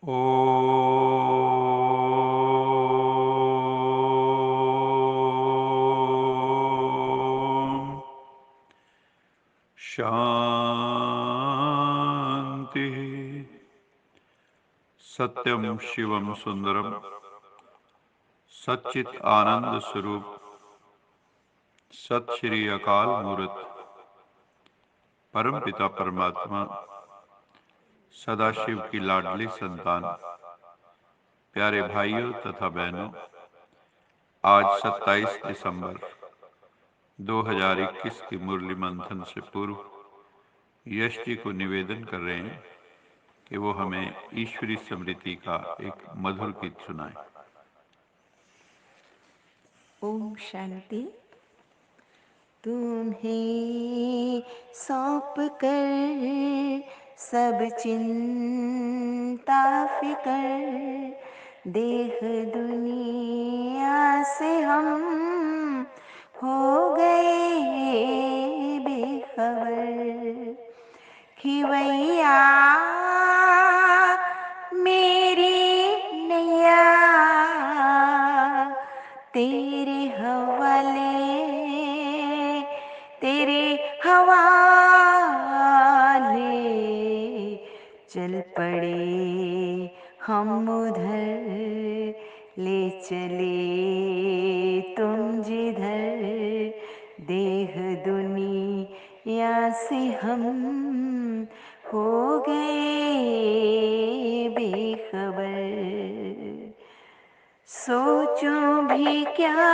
ओम शांति। सत्यम शिवम सुंदरम सच्चित आनंद स्वरूप सत श्री अकाल मूर्त परम पिता परमात्मा सदाशिव की लाडली संतान, प्यारे भाइयों तथा बहनों, आज 27 दिसंबर 2021 की मुरली मंथन से पूर्व यश जी को निवेदन कर रहे हैं कि वो हमें ईश्वरी स्मृति का एक मधुर गीत सुनाएं। ओम शांति। तुम्हें सौंप कर सब चिंता फिकर, देह दुनिया से हम हो गए बेखबर। खिवैया मेरी नैया तेरे हवाले, तेरे हवाले चल पड़े हम उधर, ले चले तुम जिधर, देह दुनिया से हम हो गए बेखबर। सोचूं भी क्या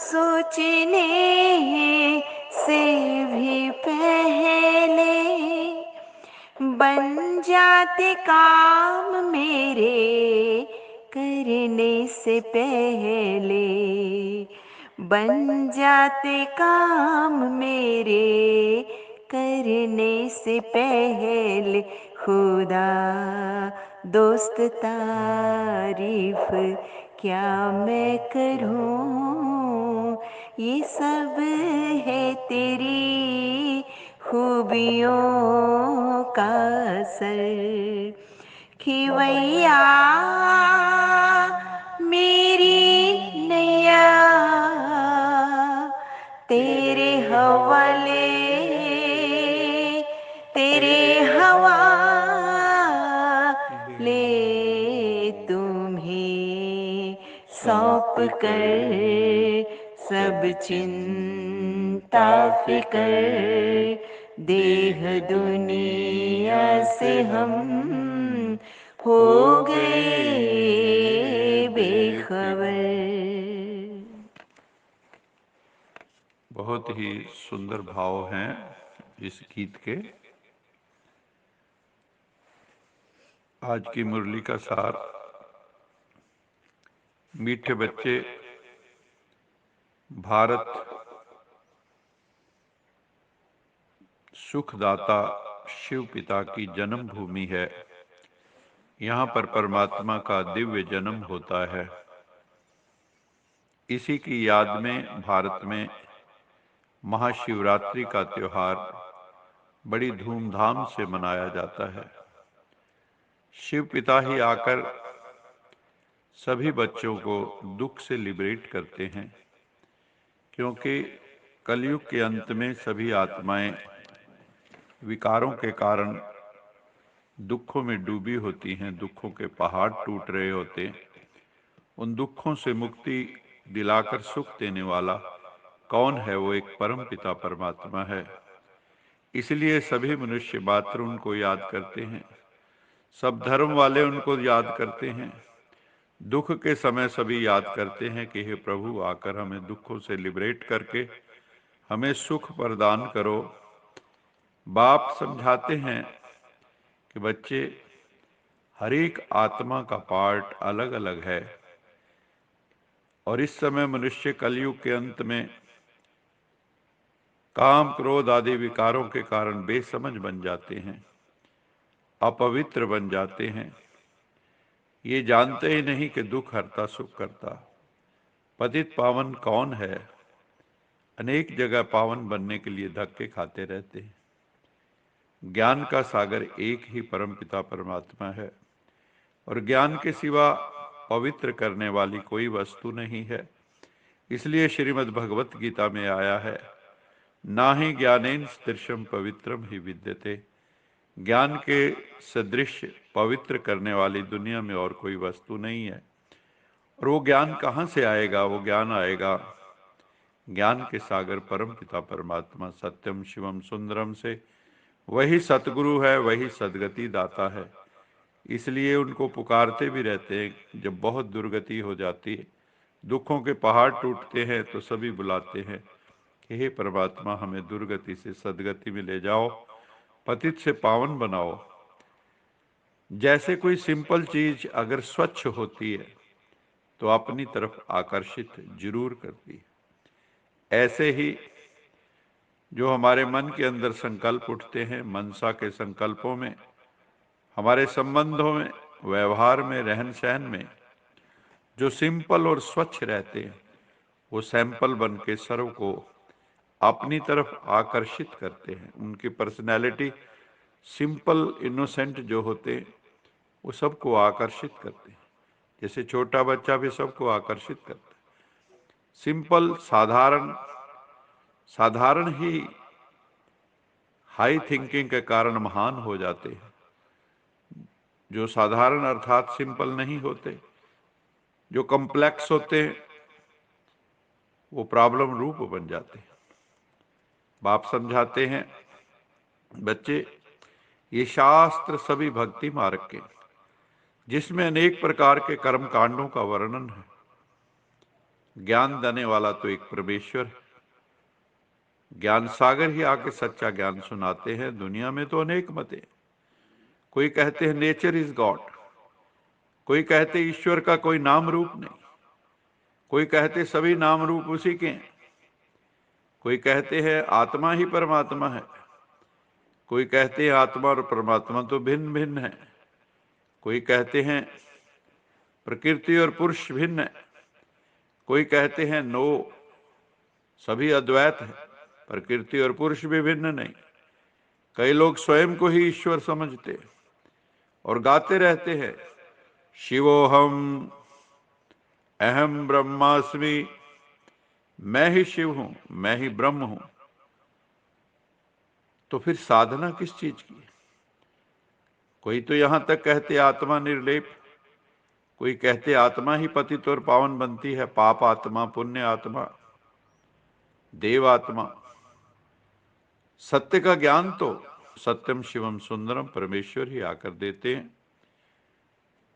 सोचने से भी पहले, बन जाते काम मेरे करने से पहले, बन जाते काम मेरे करने से पहले। खुदा दोस्त तारीफ क्या मैं करूं, ये सब है तेरी खूबियों का असर। खिवैया मेरी नैया तेरे हवाले, तेरे हवाले तुम्हें सौंप कर सब चिंता फिकर, देह दुनिया से हम हो गए बेखबर। बहुत ही सुंदर भाव हैं इस गीत के। आज की मुरली का सार, मीठे बच्चे, भारत सुखदाता शिव पिता की जन्म भूमि है। यहाँ पर परमात्मा का दिव्य जन्म होता है। इसी की याद में भारत में महाशिवरात्रि का त्योहार बड़ी धूमधाम से मनाया जाता है। शिव पिता ही आकर सभी बच्चों को दुख से लिबरेट करते हैं, क्योंकि कलयुग के अंत में सभी आत्माएं विकारों के कारण दुखों में डूबी होती हैं, दुखों के पहाड़ टूट रहे होते हैं। उन दुखों से मुक्ति दिलाकर सुख देने वाला कौन है? वो एक परम पिता परमात्मा है। इसलिए सभी मनुष्य मात्र उनको याद करते हैं, सब धर्म वाले उनको याद करते हैं। दुख के समय सभी याद करते हैं कि हे प्रभु, आकर हमें दुखों से लिबरेट करके हमें सुख प्रदान करो। बाप समझाते हैं कि बच्चे, हर एक आत्मा का पार्ट अलग अलग है, और इस समय मनुष्य कलयुग के अंत में काम क्रोध आदि विकारों के कारण बेसमझ बन जाते हैं, अपवित्र बन जाते हैं। ये जानते ही नहीं कि दुख हरता सुख करता। पतित पावन कौन है? अनेक जगह पावन बनने के लिए धक्के खाते रहते हैं। ज्ञान का सागर एक ही परमपिता परमात्मा है। और ज्ञान के सिवा पवित्र करने वाली कोई वस्तु नहीं है। इसलिए श्रीमद् भगवत गीता में आया है, ना ही ज्ञानेन सदृशम पवित्रम ही विद्यते। ज्ञान के सदृश पवित्र करने वाली दुनिया में और कोई वस्तु नहीं है। और वो ज्ञान कहाँ से आएगा? वो ज्ञान आएगा ज्ञान के सागर परम पिता परमात्मा सत्यम शिवम सुंदरम से। वही सतगुरु है, वही सदगति दाता है। इसलिए उनको पुकारते भी रहते हैं। जब बहुत दुर्गति हो जाती है, दुखों के पहाड़ टूटते हैं, तो सभी बुलाते हैं कि हे परमात्मा, हमें दुर्गति से सदगति में ले जाओ, पतित से पावन बनाओ। जैसे कोई सिंपल चीज अगर स्वच्छ होती है तो अपनी तरफ आकर्षित जरूर करती है, ऐसे ही जो हमारे मन के अंदर संकल्प उठते हैं, मनसा के संकल्पों में, हमारे संबंधों में, व्यवहार में, रहन सहन में जो सिंपल और स्वच्छ रहते हैं, वो सैंपल बन के सर्व को अपनी तरफ आकर्षित करते हैं। उनकी पर्सनैलिटी सिंपल इनोसेंट जो होते हैं, वो सबको आकर्षित करते हैं। जैसे छोटा बच्चा भी सबको आकर्षित करता है। सिंपल साधारण ही हाई थिंकिंग के कारण महान हो जाते हैं। जो साधारण अर्थात सिंपल नहीं होते, जो कॉम्प्लेक्स होते हैं, वो प्रॉब्लम रूप बन जाते हैं। बाप समझाते हैं, बच्चे ये शास्त्र सभी भक्ति मार्ग के, जिसमें अनेक प्रकार के कर्म कांडों का वर्णन है। ज्ञान देने वाला तो एक परमेश्वर है। ज्ञान सागर ही आके सच्चा ज्ञान सुनाते हैं। दुनिया में तो अनेक मत हैं। कोई कहते हैं नेचर इज गॉड, कोई कहते ईश्वर का कोई नाम रूप नहीं, कोई कहते सभी नाम रूप उसी के हैं, कोई कहते हैं आत्मा ही परमात्मा है, कोई कहते हैं आत्मा और परमात्मा तो भिन्न भिन्न है, कोई कहते हैं प्रकृति और पुरुष भिन्न है, कोई कहते हैं नो, सभी अद्वैत है, प्रकृति और पुरुष भी भिन्न नहीं। कई लोग स्वयं को ही ईश्वर समझते और गाते रहते हैं, शिवोहम अहम ब्रह्मास्मि, मैं ही शिव हूं, मैं ही ब्रह्म हूं। तो फिर साधना किस चीज की? कोई तो यहां तक कहते आत्मा निर्लेप, कोई कहते आत्मा ही पतित और पावन बनती है, पाप आत्मा, पुण्य आत्मा, देव आत्मा। सत्य का ज्ञान तो सत्यम शिवम सुंदरम परमेश्वर ही आकर देते हैं।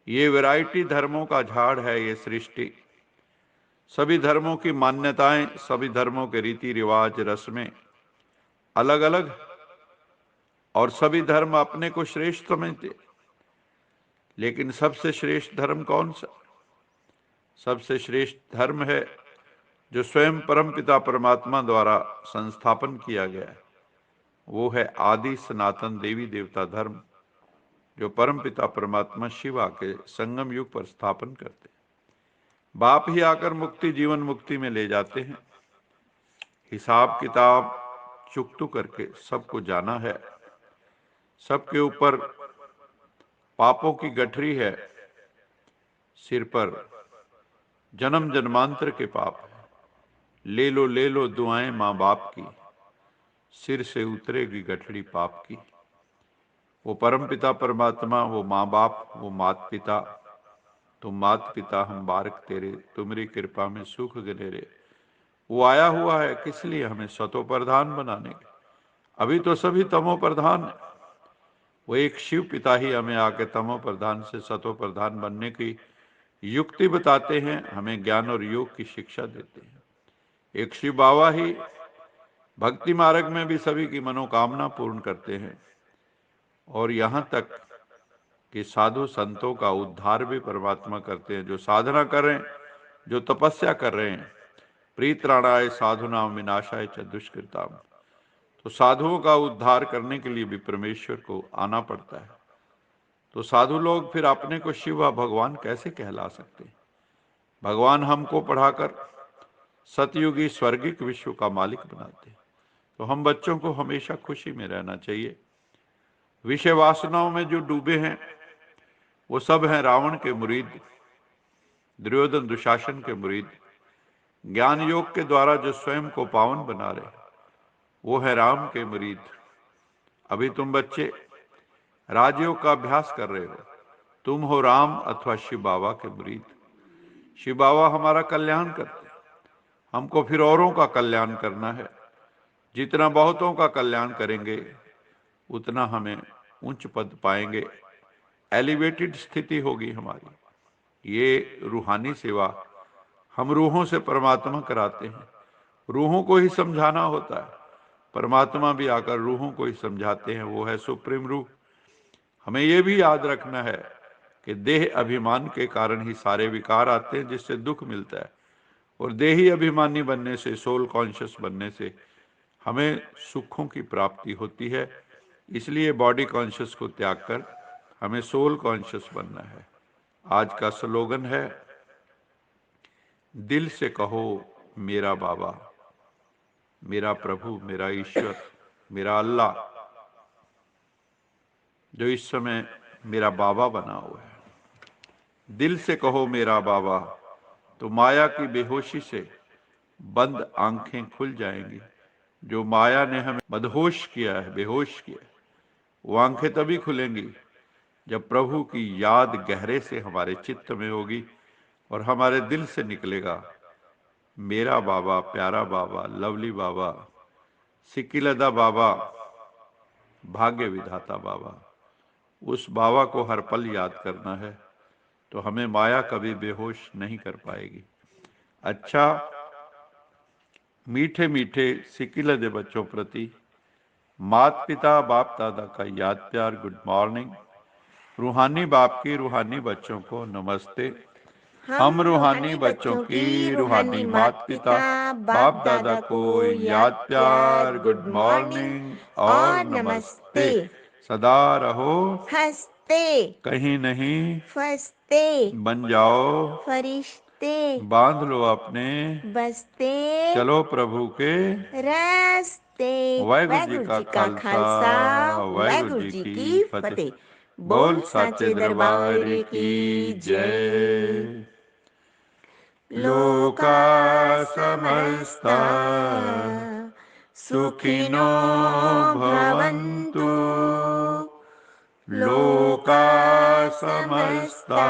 ये वैरायटी धर्मों का झाड़ है, ये सृष्टि। सभी धर्मों की मान्यताएं, सभी धर्मों के रीति रिवाज, रस्में अलग अलग, और सभी धर्म अपने को श्रेष्ठ समझते। लेकिन सबसे श्रेष्ठ धर्म कौन सा? सबसे श्रेष्ठ धर्म है जो स्वयं परमपिता परमात्मा द्वारा संस्थापन किया गया है। वो है आदि सनातन देवी देवता धर्म, जो परमपिता परमात्मा शिव आके संगम युग पर स्थापन करते हैं। बाप ही आकर मुक्ति, जीवन मुक्ति में ले जाते हैं। हिसाब किताब चुकतू करके सबको जाना है। सबके ऊपर पापों की गठरी है, सिर पर जन्म जन्मांतर के पाप है। ले लो दुआएं माँ बाप की, सिर से उतरेगी गठरी पाप की। वो परम पिता परमात्मा, वो माँ बाप, वो मात पिता, तुम मात पिता हम बारक तेरे, तुम्हारी कृपा में सुख गनेरे। वो आया हुआ है किस लिए? हमें सतो प्रधान बनाने के। अभी तो सभी तमो प्रधान है। वो एक शिव पिता ही हमें आके तमो प्रधान से सतो प्रधान बनने की युक्ति बताते हैं, हमें ज्ञान और योग की शिक्षा देते हैं। एक शिव बाबा ही भक्ति मार्ग में भी सभी की मनोकामना पूर्ण करते हैं। और यहाँ तक कि साधु संतों का उद्धार भी परमात्मा करते हैं। जो साधना कर रहे हैं, जो तपस्या कर रहे हैं, प्रीतराणाय साधुनाम विनाशाय च दुष्कृताम, तो साधुओं का उद्धार करने के लिए भी परमेश्वर को आना पड़ता है। तो साधु लोग फिर अपने को शिव व भगवान कैसे कहला सकते हैं? भगवान हमको पढ़ाकर सतयुगी स्वर्गिक विश्व का मालिक बनाते हैं। तो हम बच्चों को हमेशा खुशी में रहना चाहिए। विषय वासनाओं में जो डूबे हैं वो सब हैं रावण के मुरीद, दुर्योधन दुशासन के मुरीद। ज्ञान योग के द्वारा जो स्वयं को पावन बना रहे, वो है राम के मुरीद। अभी तुम बच्चे राजयोग का अभ्यास कर रहे हो, तुम हो राम अथवा शिव बाबा के मुरीद। शिव बाबा हमारा कल्याण करते हैं, हमको फिर औरों का कल्याण करना है। जितना बहुतों का कल्याण करेंगे उतना हमें उच्च पद पाएंगे, एलिवेटेड स्थिति होगी हमारी। ये रूहानी सेवा हम रूहों से परमात्मा कराते हैं। रूहों को ही समझाना होता है, परमात्मा भी आकर रूहों को ही समझाते हैं। वो है सुप्रीम रूह। हमें ये भी याद रखना है कि देह अभिमान के कारण ही सारे विकार आते हैं, जिससे दुख मिलता है। और देही अभिमानी बनने से, सोल कॉन्शियस बनने से हमें सुखों की प्राप्ति होती है। इसलिए बॉडी कॉन्शियस को त्याग कर हमें सोल कॉन्शियस बनना है। आज का स्लोगन है, दिल से कहो मेरा बाबा, मेरा प्रभु, मेरा ईश्वर, मेरा अल्लाह, जो इस समय मेरा बाबा बना हुआ है। दिल से कहो मेरा बाबा, तो माया की बेहोशी से बंद आंखें खुल जाएंगी। जो माया ने हमें मदहोश किया है, बेहोश किया है, वो आंखें तभी खुलेंगी जब प्रभु की याद गहरे से हमारे चित्त में होगी और हमारे दिल से निकलेगा, मेरा बाबा, प्यारा बाबा, लवली बाबा, सिक्कीलदा बाबा, भाग्य विधाता बाबा। उस बाबा को हर पल याद करना है, तो हमें माया कभी बेहोश नहीं कर पाएगी। अच्छा, मीठे मीठे सिक्कीलदे बच्चों प्रति माता पिता बाप दादा का याद प्यार, गुड मॉर्निंग। रूहानी बाप की रूहानी बच्चों को नमस्ते। हम रूहानी बच्चों की रूहानी माता पिता बाप दादा को याद प्यार, गुड मॉर्निंग और नमस्ते। सदा रहो हंसते, कहीं नहीं फंसते, बन जाओ फरिश्ते, बांध लो अपने बसते चलो प्रभु के रास्ते। वाहिगुरु जी का खालसा, वाहिगुरु जी की फतेह। बोल साचे दरबार की जय। लोका समस्ता सुखिनो भवन्तु, लोका समस्ता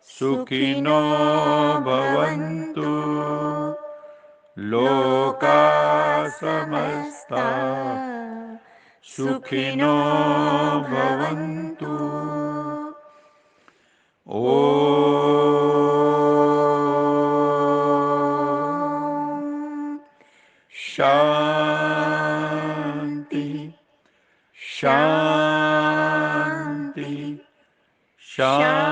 सुखिनो भवन्तु, लोका समस्ता सुखिनो भवन्तु। शांति शांति शांति।